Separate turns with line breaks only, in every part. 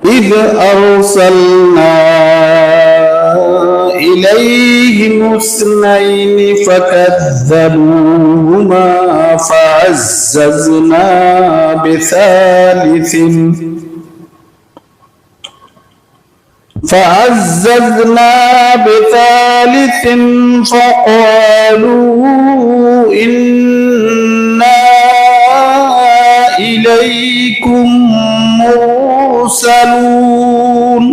إذ أرسلنا إليهم اثنين فكذبوهما فعززنا بثالث فقالوا إنا إليكم مرسلون।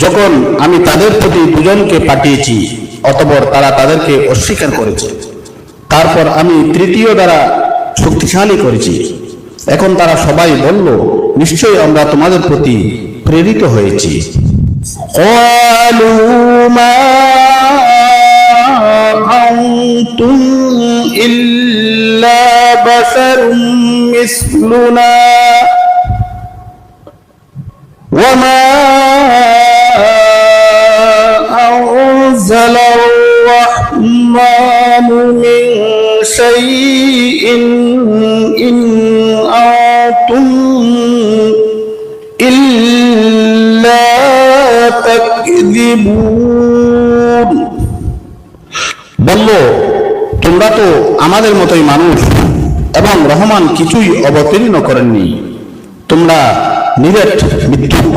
যখন আমি তাদের প্রতি দুজনকে পাঠিয়েছি অতঃপর তারা তাদেরকে অস্বীকার করেছে, তারপর আমি তৃতীয় দ্বারা শক্তিশালী করেছি। এখন তারা সবাই বলল, নিশ্চয়ই আমরা তোমাদের প্রতি প্রেরিত হয়েছি। قالوا ما أنتم إلا بشر مثلنا وما أنزل الرحمن من شيء إن أنتم إلا تكذبون। বলল, তোমরা তো আমাদের মতোই মানুষ এবং রহমান কিছুই অবতীর্ণ করেননি, তোমরা নিরেট মিথ্যুক।